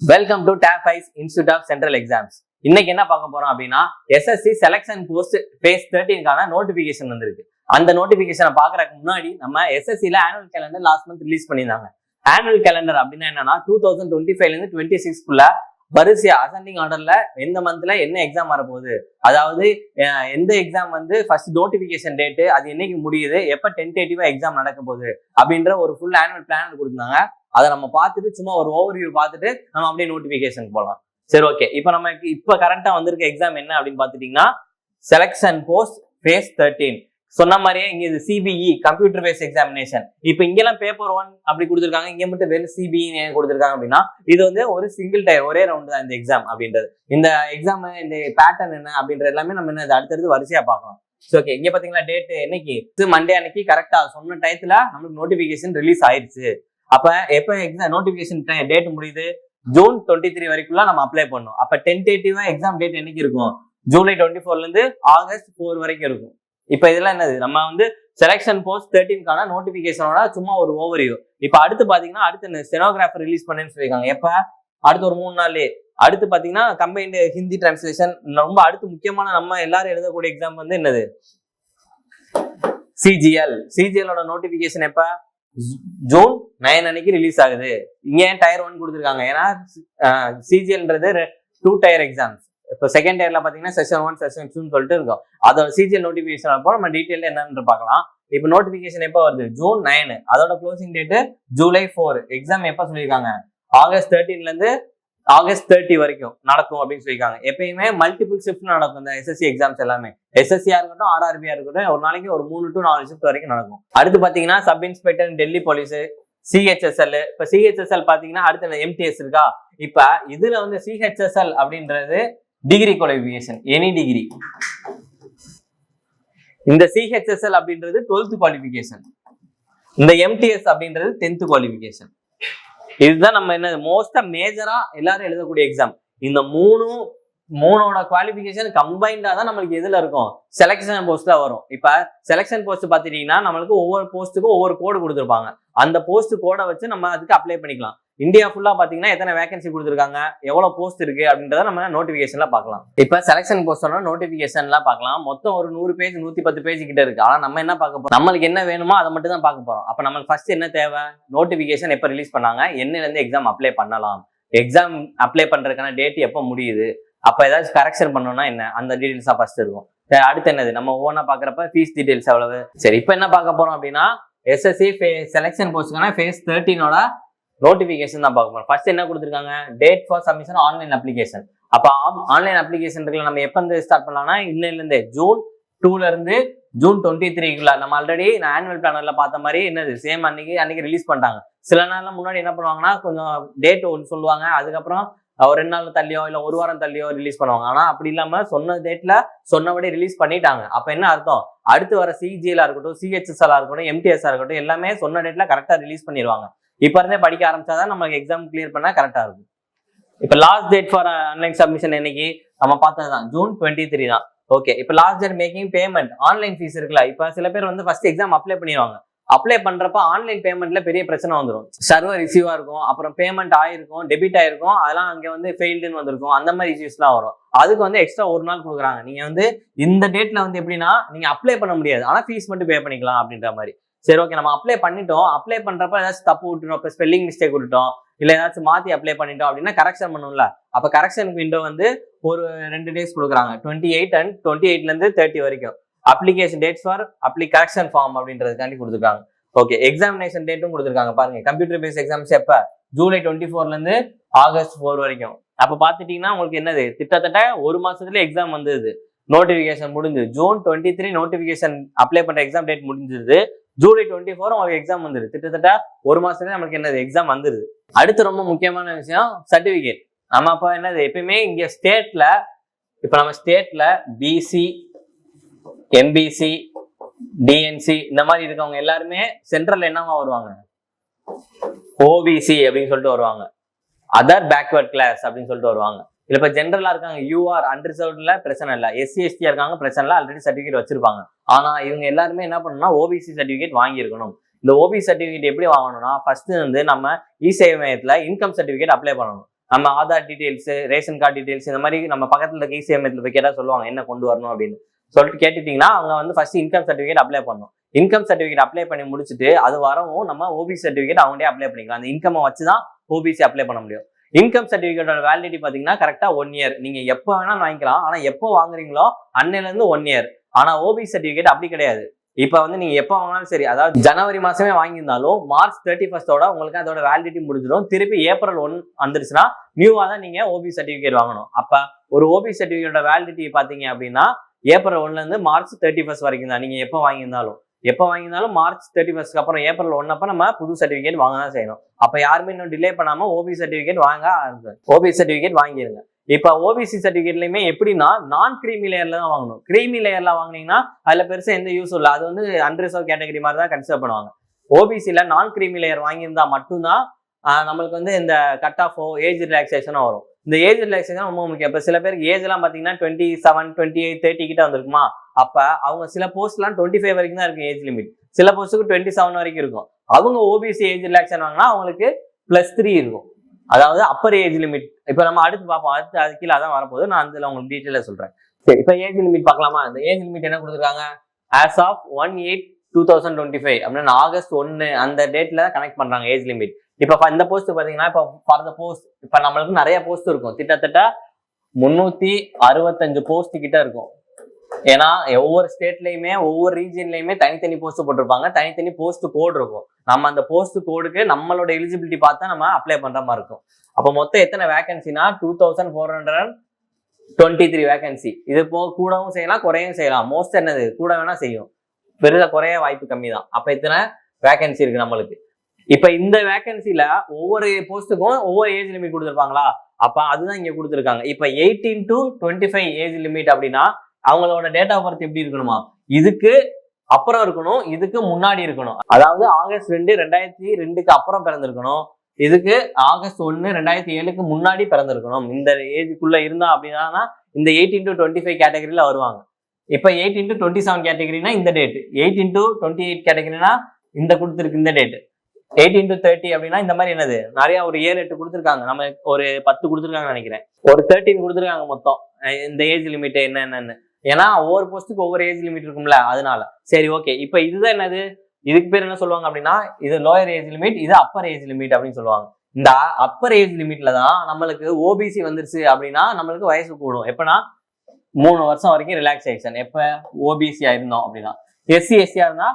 Welcome to tab ice institute of central exams. இன்னைக்கு என்ன பார்க்க போறோம் அப்படின்னா எஸ்எஸ்சி செலக்ஷன் போஸ்ட் phase 13க்கான நோட்டிபிகேஷன் வந்திருக்கு. அந்த நோட்டிபிகேஷனை பாக்குறதுக்கு முன்னாடி நம்ம எஸ்எஸ்சில annual calendar last month release பண்ணியிருந்தாங்க. ஆனுவல் கேலண்டர் அப்படின்னா என்னன்னா 2025ல இருந்து 26க்குள்ள வரிசையா அசெண்டிங் ஆர்டர்ல எந்த மந்த்ல என்ன எக்ஸாம் வரப்போகுது, அதாவது எந்த எக்ஸாம் வந்து ஃபர்ஸ்ட் நோட்டிபிகேஷன் டேட்டு, அது என்னைக்கு முடியுது, எப்ப டென்டேட்டிவா எக்ஸாம் நடக்க போகுது அப்படின்ற ஒரு ஃபுல் ஆனுவல் பிளான் கொடுத்தாங்க. அதை நம்ம பார்த்துட்டு சும்மா ஒரு ஓவர்வியூ பார்த்துட்டு நம்ம அப்படியே நோட்டிபிகேஷன் போகலாம். சரி, ஓகே. இப்போ நமக்கு இப்போ கரண்டா வந்திருக்க எக்ஸாம் என்ன அப்படின்னு பாத்துட்டீங்கன்னா செலக்ஷன் போஸ்ட் phase 13. சொன்ன மாதிரியே இங்க இது சிபிஇ கம்ப்யூட்டர் பேஸ்ட் எக்ஸாமினேஷன். இப்போ இங்கெல்லாம் பேப்பர் 1 அப்படி கொடுத்துருக்காங்க, இங்க மட்டும் வெறும் சிபிஇ கொடுத்துருக்காங்க. அப்படின்னா இது வந்து ஒரு சிங்கிள் டயர் ஒரே ரவுண்ட் தான் இந்த எக்ஸாம் அப்படின்றது. இந்த எக்ஸாம் இந்த பேட்டர்ன் என்ன அப்படின்றது எல்லாமே நம்ம என்ன அடுத்தடுத்து வரிசையா பார்க்கலாம். ஓகே, இங்க பாத்தீங்கன்னா டேட் என்னைக்கு மண்டே அன்னைக்கு கரெக்டா சொன்ன டயத்துல நமக்கு நோட்டிபிகேஷன் ரிலீஸ் ஆயிடுச்சு. அப்ப எப்ப எக்ஸாம் நோட்டிபிகேஷன் டேட் முடியுது, ஜூன் 23 வரைக்குள்ள நம்ம அப்ளை பண்ணணும். அப்ப டென்டேட்டிவா எக்ஸாம் டேட் என்னைக்கு இருக்கும், ஜூலை 24ல இருந்து ஆகஸ்ட் 4 வரைக்கும் இருக்கும். இப்ப இதெல்லாம் என்னது, நம்ம வந்து செலக்ஷன் போஸ்ட் 13க்கான நோட்டிபிகேஷனோட சும்மா ஒரு ஓவர்வியூ. இப்ப அடுத்து பாத்தீங்கன்னா அடுத்து ஸ்டெனோகிராஃபர் ரிலீஸ் பண்ணேன்னு சொல்லியிருக்காங்க. எப்ப, அடுத்து ஒரு 3 நாள்லயே. அடுத்து பாத்தீங்கன்னா கம்பைன்டு ஹிந்தி டிரான்ஸ்லேஷன். ரொம்ப அடுத்து முக்கியமான நம்ம எல்லாரும் எழுதக்கூடிய எக்ஸாம் வந்து என்னது, சிஜிஎலோட நோட்டிபிகேஷன் எப்ப, ஜூன் 9 அன்னைக்கு ரிலீஸ் ஆகுது. இங்க ஏன் டயர் 1 கொடுத்துருக்காங்க, ஏன்னா சிஜிஎல்ன்றது 2 டயர் எக்ஸாம்ஸ். இப்போ செகண்ட் டயர்ல பாத்தீங்கன்னா செஷன் 1 செஷன் 2 சொல்லிட்டு இருக்கும். அதோட சிஜிஎல் நோட்டிபிகேஷன் அப்போ நம்ம டீட்டெயில் என்னன்னு பார்க்கலாம். இப்போ நோட்டிபிகேஷன் எப்போ வருது, ஜூன் 9. அதோட க்ளோசிங் டேட்டு ஜூலை 4. எக்ஸாம் எப்ப சொல்லியிருக்காங்க, ஆகஸ்ட் 13ல இருந்து ஆகஸ்ட் 30 வரைக்கும் நடக்கும் அப்படின்னு சொல்லியிருக்காங்க. எப்பயுமே மல்டிபிள் ஷிஃப்ட் நடக்கும் இந்த எஸ்எஸ்சி எக்ஸாம்ஸ் எல்லாமே. எஸ்எஸ்சியா இருக்கட்டும், ஆர்ஆர்பியா இருக்கட்டும், ஒரு நாளைக்கு ஒரு 3 to 4 ஷிஃப்ட் வரைக்கும் நடக்கும். அடுத்து பாத்தீங்கன்னா sub inspector Delhi police, CHSL. இப்ப சிஹெச்எஸ்எல் பாத்தீங்கன்னா அடுத்து எம்டிஎஸ் இருக்கா. இப்ப இதுல வந்து சிஹெச்எஸ்எல் அப்படின்றது டிகிரி குவாலிஃபிகேஷன், எனி டிகிரி. இந்த சிஹெச்எஸ்எல் அப்படின்றது 12th குவாலிஃபிகேஷன். இந்த எம்டிஎஸ் அப்படின்றது 10th குவாலிஃபிகேஷன். இதுதான் நம்ம என்ன மோஸ்டா மேஜரா எல்லாரும் எழுதக்கூடிய எக்ஸாம். இந்த மூணோட குவாலிஃபிகேஷன் கம்பைண்டா தான் நம்மளுக்கு எதுல இருக்கும், செலக்ஷன் போஸ்ட்ல வரும். இப்ப செலக்ஷன் போஸ்ட் பாத்துட்டீங்கன்னா நம்மளுக்கு ஒவ்வொரு போஸ்ட்டுக்கும் ஒவ்வொரு கோடு கொடுத்துருப்பாங்க. அந்த போஸ்ட் கோடை வச்சு நம்ம அதுக்கு அப்ளை பண்ணிக்கலாம். இந்தியா ஃபுல்லா பாத்தீங்கன்னா எத்தனை வேகன்சி கொடுத்துருக்காங்க, எவ்வளவு போஸ்ட் இருக்கு அப்படின்றத நம்ம நோட்டிபிகேஷன்ல பார்க்கலாம். இப்ப செலக்ஷன் போஸ்டோட நோட்டிபிகேஷன்லாம் பார்க்கலாம். மொத்தம் ஒரு 100 பேஜ் 110 பேஜ் கிட்ட இருக்கு. ஆனா நம்ம என்ன பார்க்க போறோம், நம்மளுக்கு என்ன வேணுமோ அதை மட்டும் தான் பார்க்க போறோம். அப்ப நம்மளுக்கு ஃபர்ஸ்ட் என்ன தேவை, நோட்டிபிகேஷன் எப்ப ரிலீஸ் பண்ணாங்க, என்னையில இருந்து எக்ஸாம் அப்ளை பண்ணலாம், எக்ஸாம் அப்ளை பண்றதுக்கான டேட் எப்ப முடியுது, அப்ப ஏதாச்சும் கரெக்ஷன் பண்ணணும்னா என்ன, அந்த டீடைல்ஸ் தான் ஃபர்ஸ்ட் இருக்கும். அடுத்து என்னது, நம்ம ஒவ்வொன்றா பாக்குறப்ப ஃபீஸ் டீடைல்ஸ் எவ்வளவு. சரி, இப்ப என்ன பார்க்க போறோம் அப்படின்னா எஸ்எஸ்சி செலக்ஷன் போஸ்ட்க்கான phase 13ஓட நோட்டிபிகேஷன் தான் பார்க்க போறோம். ஃபர்ஸ்ட் என்ன கொடுத்துருக்காங்க, date for submission online application. அப்ப ஆன்லைன் அப்ளிகேஷன் இருக்குல்ல, நம்ம எப்ப இருந்து ஸ்டார்ட் பண்ணலாம்னா இன்னையில இருந்து ஜூன் 2ல இருந்து ஜூன் 23க்குள்ள. நம்ம ஆல்ரெடி ஆனுவல் பிளானர்ல பார்த்த மாதிரி என்னது சேம் அன்னைக்கு ரிலீஸ் பண்ணிட்டாங்க. சில நாள்ல முன்னாடி என்ன பண்ணுவாங்கன்னா கொஞ்சம் டேட் ஒன்று சொல்லுவாங்க, அதுக்கப்புறம் ஒரு 2 நாள் தள்ளியோ இல்ல ஒரு வாரம் தள்ளியோ ரிலீஸ் பண்ணுவாங்க. ஆனா அப்படி இல்லாம சொன்ன டேட்ல சொன்னபடி ரிலீஸ் பண்ணிட்டாங்க. அப்ப என்ன அர்த்தம், அடுத்து வர சிஜிஎலா இருக்கட்டும், சிஹெச்எஸ்எல் இருக்கட்டும், எம்டிஎஸ்ஆ இருக்கட்டும், எல்லாமே சொன்ன டேட்ல கரெக்டா ரிலீஸ் பண்ணிடுவாங்க. இப்ப இருந்தே படிக்க ஆரம்பிச்சாதான் நமக்கு எக்ஸாம் கிளியர் பண்ணா கரெக்டா இருக்கும். இப்ப last date for online submission என்னைக்கு நம்ம பார்த்ததுதான், ஜூன் 23 தான். ஓகே, இப்ப last date making payment online fees இருக்குல்ல. இப்ப சில பேர் வந்து ஃபர்ஸ்ட் எக்ஸாம் அப்ளை பண்ணிடுவாங்க. அப்ளை பண்றப்ப ஆன்லைன் பேமெண்ட்ல பெரிய பிரச்சனை வந்துடும். சர்வர் ரிசீவா இருக்கும், அப்புறம் பேமெண்ட் ஆயிருக்கும், டெபிட் ஆயிருக்கும், அதெல்லாம் அங்க வந்து ஃபெயில்டுன்னு வந்திருக்கும். அந்த மாதிரி இஷ்யூஸ்லாம் வரும். அதுக்கு வந்து எக்ஸ்ட்ரா 1 நாள் கொடுக்குறாங்க. நீங்க வந்து இந்த டேட்ல வந்து எப்படின்னா நீங்க அப்ளை பண்ண முடியாது, ஆனா ஃபீஸ் மட்டும் பே பண்ணிக்கலாம் அப்படின்ற மாதிரி. சரி, ஓகே, நம்ம அப்ளை பண்ணிட்டோம். அப்ளை பண்றப்ப ஏதாச்சும் தப்பு விட்டுட்டோம், இப்போ ஸ்பெல்லிங் மிஸ்டேக் விட்டுட்டோம், இல்ல ஏதாச்சும் மாத்தி அப்ளை பண்ணிட்டோம் அப்படின்னா கரெக்ஷன் பண்ணும்ல. அப்ப கரெக்ஷன் விண்டோ வந்து ஒரு 2 டேஸ் கொடுக்குறாங்க, 28 and 28ல இருந்து 30 வரைக்கும். Application dates for correction form அப்படின்றதுக்காண்டி கொடுத்துருக்காங்க. ஓகே, எக்ஸாமினேஷன் டேட்டும் கொடுத்துருக்காங்க. பாருங்க, கம்ப்யூட்டர் பேஸ்ட் எக்ஸாம்ஸ் எப்ப, ஜூலை 24ல இருந்து ஆகஸ்ட் 4 வரைக்கும். அப்ப பாத்துட்டீங்கன்னா உங்களுக்கு என்னது கிட்டத்தட்ட ஒரு மாசத்துல எக்ஸாம் வந்தது. நோட்டிபிகேஷன் முடிஞ்சது ஜூன் 23, நோட்டிபிகேஷன் அப்ளை பண்ற எக்ஸாம் டேட் முடிஞ்சது. ஜூலை 24 உங்களுக்கு எக்ஸாம் வந்துருது. கிட்டத்தட்ட ஒரு மாசத்துல நமக்கு என்னது எக்ஸாம் வந்துருது. அடுத்து ரொம்ப முக்கியமான விஷயம் சர்டிபிகேட். நம்ம அப்ப என்னது எப்பயுமே இங்க ஸ்டேட்ல, இப்ப நம்ம ஸ்டேட்ல பிசி, எம்பிசி, டிஎன்சி இந்த மாதிரி இருக்கவங்க எல்லாருமே சென்ட்ரல்ல என்னவா வருவாங்க, ஓபிசி அப்படின்னு சொல்லிட்டு வருவாங்க, அதர் பேக்வர்ட் கிளாஸ் அப்படின்னு சொல்லிட்டு வருவாங்க. இல்ல இப்ப ஜென்ரலா இருக்காங்க, யூஆர் அன்ரிசர்வ்ட்ல பிரச்சனை இல்லை, எஸ்சி எஸ்டியா இருக்காங்க பிரச்சனை இல்லை, ஆல்ரெடி சர்டிபிகேட் வச்சிருப்பாங்க. ஆனா இவங்க எல்லாருமே என்ன பண்ணணும்னா ஓபிசி சர்டிபிகேட் வாங்கியிருக்கணும். இந்த ஓபிசி சர்டிபிகேட் எப்படி வாங்கணும்னா ஃபர்ஸ்ட் வந்து நம்ம இ சேவை மையத்துல இன்கம் சர்டிபிகேட் அப்ளை பண்ணணும். நம்ம Aadhaar details, ration card details, இந்த மாதிரி நம்ம பக்கத்துல இருக்க இசிஎம்எஸ்ல போய் கேட்டா சொல்லுவாங்க என்ன கொண்டு வரணும் அப்படின்னு சொல்லிட்டு கேட்டுட்டீங்கன்னா அவங்க வந்து ஃபர்ஸ்ட் இன்கம் சர்டிஃபிகேட் அப்ளை பண்ணணும். இன்கம் சர்டிஃபிகேட் அப்ளை பண்ணி முடிச்சுட்டு அது வரவும் நம்ம ஓபிசி சர்டிஃபிகேட் அவங்களே அப்ளை பண்ணிக்கலாம். அந்த இன்கம் வச்சுதான் ஓபிசி அப்ளை பண்ண முடியும். இன்கம் சர்டிஃபிகேட்டோட வேலிடிட்டி பாத்தீங்கன்னா கரெக்டா 1 இயர். நீங்க எப்போ வேணாலும் வாங்கிக்கலாம். ஆனா எப்போ வாங்குறீங்களோ அன்னையில இருந்து 1 இயர். ஆனா ஓபிசி சர்டிஃபிகேட் அப்படி கிடையாது. இப்ப வந்து நீங்க எப்போ வாங்கினாலும் சரி, அதாவது ஜனவரி மாசமே வாங்கியிருந்தாலும் மார்ச் 31 உங்களுக்கு அதோட வேலிடிட்டி முடிஞ்சிடும். திருப்பி ஏப்ரல் 1 வந்துருச்சுன்னா நியூவா தான் நீங்க ஓபிசி சர்டிஃபிகேட் வாங்கணும். அப்ப ஒரு ஓபிசி சர்டிஃபிகேட்டோட வேலிடிட்டி பாத்தீங்க அப்படின்னா ஏப்ரல் 1 இருந்து மார்ச் 31 வரைக்கும் தான். நீங்க எப்போ வாங்கியிருந்தாலும் மார்ச் 31 அப்புறம் ஏப்ரல் 1 அப்ப நம்ம புது சர்டிஃபிகேட் வாங்க தான் செய்யணும். அப்ப யாருமே இன்னும் டிலே பண்ணாம ஓபிசி சர்டிஃபிகேட் வாங்கிருங்க. இப்ப ஓபிசி சர்டிஃபிகேட்லயுமே எப்படின்னா நான் கிரீமி லேயர்ல தான் வாங்கணும். கிரீமி லேயர்ல வாங்கினீங்கன்னா அதுல பெருசா எந்த யூஸ் இல்லை. அது வந்து அன்ரிசர்வ் கேட்டகரி மாதிரி தான் கன்சிடர் பண்ணுவாங்க. ஓபிசில நான் கிரீமி லேயர் வாங்கியிருந்தா மட்டும்தான் நம்மளுக்கு வந்து இந்த கட் ஆஃபோ ஏஜ் ரிலாக்ஸேஷனும் வரும். இந்த ஏஜ் ரிலாக்ஸேஷன் ரொம்ப முக்கியம். இப்ப சில பேருக்கு ஏஜ் எல்லாம் பாத்தீங்கன்னா 27, 28, 30 கிட்ட வந்திருக்குமா, அப்ப அவங்க சில போஸ்ட் எல்லாம் 25 வரைக்கும் தான் இருக்கும் ஏஜ் லிமிட். சில போஸ்ட்டுக்கு 27 வரைக்கும் இருக்கும். அவங்க ஓபிசி ஏஜ் ரிலாக்ஸேஷன் வாங்கினா அவங்களுக்கு +3 இருக்கும். அதாவது அப்பர் ஏஜ் லிமிட். இப்ப நம்ம அடுத்து பார்ப்போம். அடுத்து அது கீழே அதான் வரப்போகுது. நான் அதுல உங்களுக்கு டீட்டெயிலா சொல்றேன். சரி, இப்ப ஏஜ் லிமிட் பார்க்கலாமா? இந்த ஏஜ் லிமிட் என்ன கொடுத்துருக்காங்க? ஆஸ் ஆஃப் 1/8/2025 அப்படின்னு ஆகஸ்ட் 1 அந்த டேட்ல கனெக்ட் பண்றாங்க ஏஜ் லிமிட். இப்ப இந்த போஸ்ட் பாத்தீங்கன்னா இப்ப ஃபார் த போஸ்ட் இப்ப நம்மளுக்கு நிறைய போஸ்ட் இருக்கும். கிட்டத்தட்ட 365 போஸ்ட் கிட்ட இருக்கும். ஏன்னா ஒவ்வொரு ஸ்டேட்லயுமே ஒவ்வொரு ரீஜன்லயுமே தனித்தனி போஸ்ட் போட்டிருப்பாங்க. தனித்தனி போஸ்ட் கோடு இருக்கும். நம்ம அந்த போஸ்ட் கோடுக்கு நம்மளோட எலிஜிபிலிட்டி பார்த்தா நம்ம அப்ளை பண்ற மாதிரி இருக்கும். அப்ப மொத்தம் எத்தனை வேகன்சினா 2423 வேகன்சி. இது போக கூடவும் செய்யலாம், குறையும் செய்யலாம். மோஸ்ட் என்னது கூட வேணா செய்யும், பெருசா குறைய வாய்ப்பு கம்மி தான். அப்ப இத்தனை வேகன்சி இருக்கு நம்மளுக்கு. இப்ப இந்த வேகன்சில ஒவ்வொரு போஸ்ட்டுக்கும் ஒவ்வொரு ஏஜ் லிமிட் கொடுத்துருப்பாங்களா? அப்ப அதுதான் இங்க கொடுத்துருக்காங்க. இப்ப 18 to 25 ஏஜ் லிமிட் அப்படின்னா அவங்களோட டேட் ஆஃப் பர்த் எப்படி இருக்கணுமா? இதுக்கு அப்புறம் இருக்கணும், இதுக்கு முன்னாடி இருக்கணும். அதாவது ஆகஸ்ட் 2, 2002க்கு அப்புறம் பிறந்திருக்கணும். இதுக்கு ஆகஸ்ட் 1, 2007க்கு முன்னாடி பிறந்திருக்கணும். இந்த ஏஜுக்குள்ள இருந்தா அப்படின்னா இந்த 18 to 25 கேட்டகரியில வருவாங்க. இப்ப 18 to 27 கேட்டகரினா இந்த டேட், 18 to 28 கேட்டகரினா இந்த கொடுத்துருக்கு இந்த டேட், 18 to 30 அப்படின்னா இந்த மாதிரி என்னது நிறைய ஒரு 7-8 கொடுத்துருக்காங்க. நம்ம ஒரு 10 கொடுத்துருக்காங்கன்னு நினைக்கிறேன். ஒரு 13 கொடுத்துருக்காங்க மொத்தம் இந்த ஏஜ் லிமிட் என்னன்னு. ஏன்னா ஒவ்வொரு போஸ்ட்டுக்கு ஒவ்வொரு ஏஜ் லிமிட் இருக்கும்ல, அதனால. சரி, ஓகே. இப்ப இதுதான் என்னது, இதுக்கு பேர் என்ன சொல்லுவாங்க அப்படின்னா இது லோயர் ஏஜ் லிமிட், இது அப்பர் ஏஜ் லிமிட் அப்படின்னு சொல்லுவாங்க. இந்த அப்பர் ஏஜ் லிமிட்ல தான் நம்மளுக்கு ஓபிசி வந்துருச்சு அப்படின்னா நம்மளுக்கு வயசு கூடும். எப்பனா 3 வருஷம் வரைக்கும் ரிலாக்ஸேஷன். எப்ப ஓபிசியா இருந்தோம் அப்படின்னா. SC/SC இருந்தா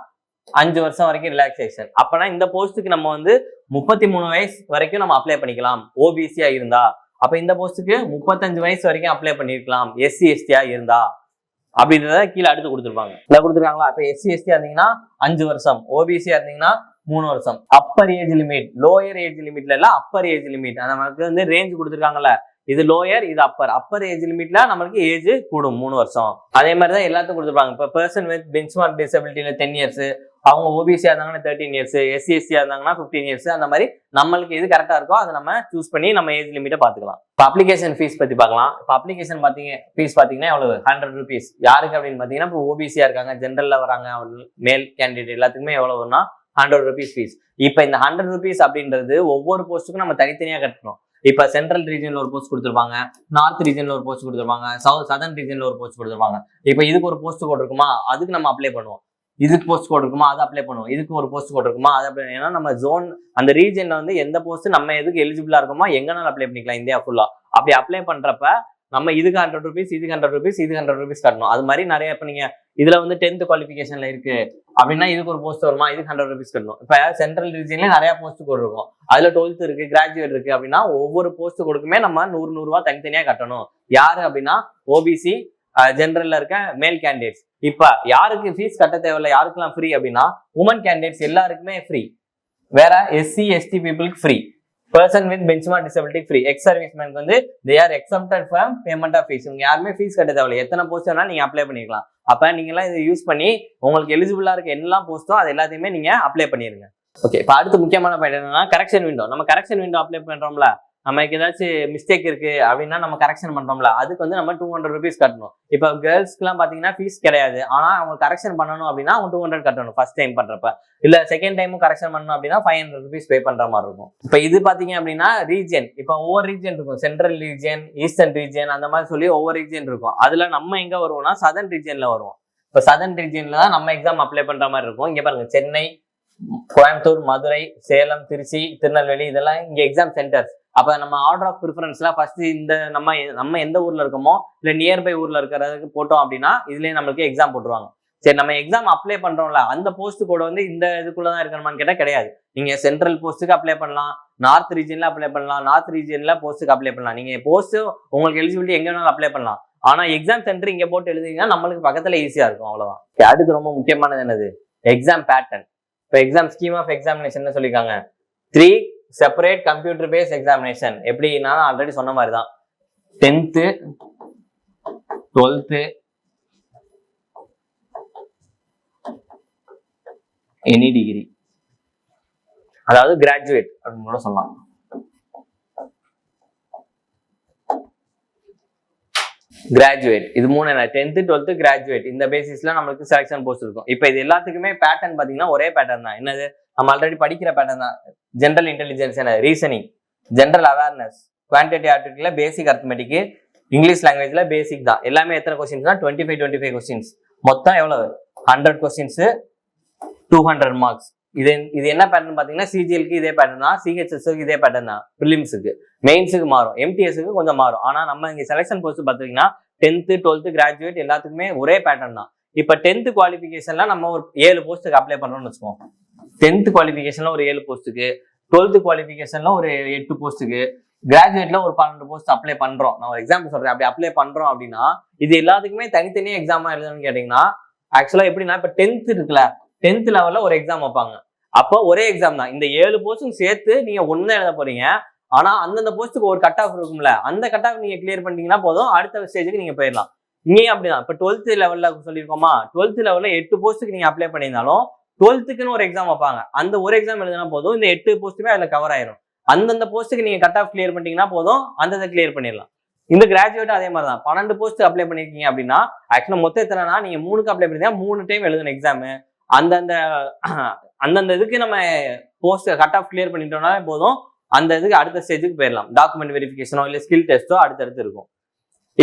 5 வருஷம் வரைக்கும் ரிலாக்ஸேஷன். அப்பனா இந்த போஸ்ட்டுக்கு நம்ம வந்து 33 வயசு வரைக்கும் நம்ம அப்ளை பண்ணிக்கலாம் ஓபிசியா இருந்தா. அப்ப இந்த போஸ்ட்டுக்கு 35 வயசு வரைக்கும் அப்ளை பண்ணிருக்கலாம் SC/ST இருந்தா அப்படின்றத கீழே அடுத்து கொடுத்துருப்பாங்க. இதை கொடுத்துருக்காங்களா? இப்ப SC/ST இருந்தீங்கன்னா 5 வருஷம், ஓபிசியா இருந்தீங்கன்னா 3 வருஷம். Upper age limit, lower age லிமிட்ல இல்ல, அப்பர் ஏஜ் லிமிட். நமக்கு வந்து ரேஞ்ச் கொடுத்துருக்காங்கல்ல, இது லோயர், இது அப்பர் ஏஜ் லிமிட்ல நம்மளுக்கு ஏஜ் கூடும் 3 வருஷம். அதே மாதிரிதான் எல்லாத்துக்கும் கொடுத்துருப்பாங்க. இப்ப பர்சன் வித் பெஞ்ச்மார்க் டிசபிலிட்டியில 10 இயர்ஸ், அவங்க ஓபிசியா இருந்தாங்கன்னா 13 இயர்ஸ், SC/ST இருந்தாங்கன்னா 15 இயர்ஸ். அந்த மாதிரி நம்மளுக்கு எது கரெக்டா இருக்கோ அதை நம்ம சூஸ் பண்ணி நம்ம ஏஜ் லிமிட்டை பாத்துக்கலாம். இப்போ அப்ளிகேஷன் ஃபீஸ் பத்தி பார்க்கலாம். இப்போ அப்ளிகேஷன் ஃபீஸ் பாத்தீங்கன்னா எவ்வளவு? 100 rupees. யாருக்கு அப்படின்னு பாத்தீங்கன்னா இப்போ ஓபிசியா இருக்காங்க, ஜென்ரல்ல வராங்க, மேல் கேண்டிடேட் எல்லாத்துக்குமே எவ்வளவுன்னா 100 rupees ஃபீஸ். இப்போ இந்த 100 rupees அப்படின்றது ஒவ்வொரு போஸ்ட்டுக்கும் நம்ம தனித்தனியா கட்டணும். இப்ப சென்ட்ரல் ரீஜன்ல ஒரு போஸ்ட் கொடுத்துருப்பாங்க, நார்த் ரீஜன்ல ஒரு போஸ்ட் கொடுத்துருப்பாங்க, சதர்ன் ரீஜன்ல ஒரு போஸ்ட் கொடுத்துருப்பாங்க. இப்ப இதுக்கு ஒரு போஸ்ட் கோட் இருக்குமா, அதுக்கு நம்ம அப்ளை பண்ணுவோம். இதுக்கு போஸ்ட் கோட் இருக்குமா, அதை அப்ளை பண்ணுவோம். இதுக்கு ஒரு போஸ்ட் கோட் இருக்குமா, அதை அப்ளை. ஏன்னா நம்ம ஜோன் அந்த ரீஜன்ல வந்து எந்த போஸ்ட் நம்ம எதுக்கு எலிஜிபிளா இருக்குமோ எங்கனாலும் அப்ளை பண்ணிக்கலாம் இந்தியா ஃபுல்லா. அப்படி அப்ளை பண்றப்ப நம்ம இதுக்கு 100 rupees, இதுக்கு 100 rupees, இதுக்கு 100 rupees கட்டணும். அது மாதிரி நிறைய. இப்ப நீங்க இதுல வந்து 10th குவாலிஃபிகேஷன்ல இருக்கு அப்படின்னா இதுக்கு ஒரு போஸ்ட் வருமா, இதுக்கு 100 rupees கட்டணும். இப்ப சென்ட்ரல் ரீஜன்ல நிறைய போஸ்ட் கோட் இருக்கும். அதுல 12th இருக்கு, கிராஜுவேட் இருக்கு அப்படின்னா ஒவ்வொரு போஸ்ட் கோடுக்குமே நம்ம 100 ரூபாய் தனித்தனியா கட்டணும். யாரு அப்படின்னா ஓபிசி, ஜெனரல்ல இருக்க மேல் கேண்டிடேட்ஸ். இப்ப யாருக்கு ஃபீஸ் கட்ட தேவையில்லை, யாருக்கெல்லாம் ஃப்ரீ அப்படின்னா உமன் கேண்டிடேட்ஸ் எல்லாருக்குமே ஃப்ரீ. வேற SC/ST பீப்புளுக்கு free. Person with benchmark disability free. Ex சர்வீஸ்மேனுக்கு வந்து they are exempted from payment of fees. இவங்க யாருமே ஃபீஸ் கட்ட தேவையில்லை. எத்தனை போஸ்ட் வேணா நீங்க அப்ளை பண்ணிக்கலாம். அப்ப நீங்க எல்லாம் இதை யூஸ் பண்ணி உங்களுக்கு எலிஜிபிளா இருக்க எல்லாம் போஸ்ட்டோ அது எல்லாத்தையுமே நீங்க அப்ளை பண்ணிருங்க. ஓகே, இப்போ அடுத்து முக்கியமான பாயிண்ட் என்னன்னா கரெக்ஷன் விண்டோ. நம்ம கரெக்ஷன் விண்டோ அப்ளை பண்றோம்ல, நமக்கு ஏதாச்சும் மிஸ்டேக் இருக்கு அப்படின்னா நம்ம கரெக்ஷன் பண்றோம்ல, அதுக்கு வந்து நம்ம 200 rupees கட்டணும். இப்போ கேர்ள்ஸ்க்குலாம் பாத்தீங்கன்னா ஃபீஸ் கிடையாது, ஆனா அவங்க கரெக்ஷன் பண்ணணும் அப்படின்னா அவங்க 200 கட்டணும் ஃபர்ஸ்ட் டைம் பண்றப்ப. இல்ல செகண்ட் டைமும் கரெக்ஷன் பண்ணணும் அப்படின்னா 500 rupees பே பண்ற மாதிரி இருக்கும். இப்போ இது பாத்தீங்க அப்படின்னா ரீஜன், இப்போ ஒவ்வொரு ரீஜன் இருக்கும், சென்ட்ரல் ரீஜன், ஈஸ்டர்ன் ரீஜன், அந்த மாதிரி சொல்லி ஒவ்வொரு ரீஜன் இருக்கும். அதுல நம்ம எங்க வருவோம்னா சதர்ன் ரீஜன்ல வருவோம். இப்போ சதர்ன் ரீஜன்ல தான் நம்ம எக்ஸாம் அப்ளை பண்ற மாதிரி இருக்கும். இங்க பாருங்க, சென்னை, கோயம்புத்தூர், மதுரை, சேலம், திருச்சி, திருநெல்வேலி, இதெல்லாம் இங்க எக்ஸாம் சென்டர்ஸ். அப்ப நம்ம ஆர்டர் ஆஃப் ப்ரிஃபரன்ஸ்ல ஃபர்ஸ்ட் இந்த நம்ம எந்த ஊர்ல இருக்கோமோ இல்ல நியர்பை ஊர்ல இருக்கிறதுக்கு போட்டோம் அப்படின்னா இதுலயே நம்மளுக்கு எக்ஸாம் போட்டுருவாங்க. சரி, நம்ம எக்ஸாம் அப்ளை பண்றோம்ல, அந்த போஸ்ட் கூட வந்து இந்த இதுக்குள்ளதான் இருக்கணுமான்னு கேட்டா கிடையாது. நீங்க சென்ட்ரல் போஸ்ட்டுக்கு அப்ளை பண்ணலாம், நார்த் ரீஜன்ல அப்ளை பண்ணலாம், நார்த் ரீஜன்ல போஸ்ட்டுக்கு அப்ளை பண்ணலாம். நீங்க போஸ்ட் உங்களுக்கு எலிஜிபிலிட்டி எங்க வேணாலும் அப்ளை பண்ணலாம். ஆனா எக்ஸாம் சென்டர் இங்க போட்டு எழுதிங்கன்னா நம்மளுக்கு பக்கத்துல ஈஸியா இருக்கும், அவ்வளவுதான். அடுத்து ரொம்ப முக்கியமானது என்னது, எக்ஸாம் பேட்டர்ன். இப்போ எக்ஸாம் ஸ்கீம் ஆஃப் எக்ஸாமினேஷன் சொல்லியிருக்காங்க, 3 செப்பரேட் கம்ப்யூட்டர் பேஸ்ட் எக்ஸாமினேஷன். எப்படின்னா ஆல்ரெடி சொன்ன மாதிரி தான், 10th 12th எனி டிகிரி, அதாவது கிராஜுவேட் அப்படின்னு கூட சொல்லலாம். கிராஜுவேட் இது 3 என்ன, 10th 12th கிராஜுவேட். இந்த பேசிஸ்ல நம்மளுக்கு செலக்ஷன் போஸ்ட் இருக்கும். இப்போ இது எல்லாத்துக்குமே பேட்டர்ன் பாத்தீங்கன்னா ஒரே பேட்டர்ன் தான். என்னது, நம்ம ஆல்ரெடி படிக்கிற பேட்டர்ன் தான். ஜென்ரல் இன்டெலிஜென்ஸ், என்ன ரீசனிங், ஜென்ரல் அவேர்னஸ், குவான்டிட்டி ஆப்டிடியூட்ல பேசிக் அரித்மெட்டிக், இங்கிலீஷ் லாங்குவேஜ்ல பேசிக் தான். எல்லாமே எத்தனை கொஸ்டின்ஸ்னா 25 கொஸ்டின்ஸ். மொத்தம் எவ்வளவு, 100 கொஸ்டின்ஸ், 200 மார்க்ஸ். இது என்ன பேட்டர்ன் பாத்தீங்கன்னா சிஜிஎல்க்கு இதே பேட்டர்ன் தான், சிஹெச்எஸ்க்கு இதே பேட்டர்ன் தான், பிரிலிம்ஸுக்கு, மெயின்ஸுக்கு மாறும், எம்டிஎஸ்க்கு கொஞ்சம் மாறும். ஆனா நம்ம இங்க செலக்ஷன் போஸ்ட் பாத்தீங்கன்னா 10th 12th கிராஜுவேட் எல்லாத்துக்குமே ஒரே பேட்டர்ன் தான். இப்ப 10th குவாலிஃபிகேஷன்ல நம்ம ஒரு 7 போஸ்ட்டுக்கு அப்ளை பண்றோம்னு வச்சுக்கோம். 10th குவாலிஃபிகேஷன்ல ஒரு 7 போஸ்ட்டுக்கு, 12th குவாலிஃபிகேஷன்ல ஒரு 8 போஸ்ட்டுக்கு, கிராஜுவேட்ல ஒரு 12 போஸ்ட் அப்ளை பண்றோம். நான் ஒரு எக்ஸாம்பிள் சொல்றேன், அப்படி அப்ளை பண்றோம் அப்படின்னா இது எல்லாத்துக்குமே தனித்தனியா எக்ஸாமா எழுதணும்னு கேட்டீங்கன்னா, ஆக்சுவலா எப்படின்னா இப்ப 10th இருக்குல்ல, 10th லெவல்ல ஒரு எக்ஸாம் வைப்பாங்க. அப்போ ஒரே எக்ஸாம் தான், இந்த 7 போஸ்டும் சேர்த்து நீங்க ஒண்ணு எழுத போறீங்க. ஆனா அந்தந்த போஸ்ட்டுக்கு ஒரு கட் ஆஃப் இருக்கும்ல, அந்த கட் ஆஃப் நீங்க கிளியர் பண்ணிட்டீங்கன்னா போதும், அடுத்த ஸ்டேஜுக்கு நீங்க போயிடலாம். இங்கேயும் அப்படிதான். இப்ப 12th லெவல்ல சொல்லியிருக்கோமா, 12th லெவல்ல 8 போஸ்ட்டுக்கு நீங்க அப்ளை பண்ணியிருந்தாலும் 12th ஒரு எக்ஸாம் வைப்பாங்க. அந்த ஒரு எக்ஸாம் எழுதினா போதும், இந்த 8 போஸ்ட்டுமே அதுல கவர் ஆயிரும். அந்தந்த போஸ்ட்டுக்கு நீங்க கட் ஆஃப் கிளியர் பண்ணிட்டீங்கன்னா போதும், அந்த கிளியர் பண்ணிடலாம். இந்த கிராஜுவேட் அதே மாதிரி தான், 12 போஸ்ட் அப்ளை பண்ணிருக்கீங்க அப்படின்னா ஆக்சுவலா மொத்தம் எத்தனைனா, நீங்க 3க்கு அப்ளை பண்ணிருந்தா 3 டைம் எழுதணும் எக்ஸாம். அந்தந்த இதுக்கு நம்ம போஸ்ட் கட் ஆஃப் கிளியர் பண்ணிட்டோம்னா போதும், அந்த இதுக்கு அடுத்த ஸ்டேஜுக்கு போயிடலாம். டாக்குமெண்ட் வெரிஃபிகேஷனோ இல்ல ஸ்கில் டெஸ்ட்டோ அடுத்தடுத்து இருக்கும்.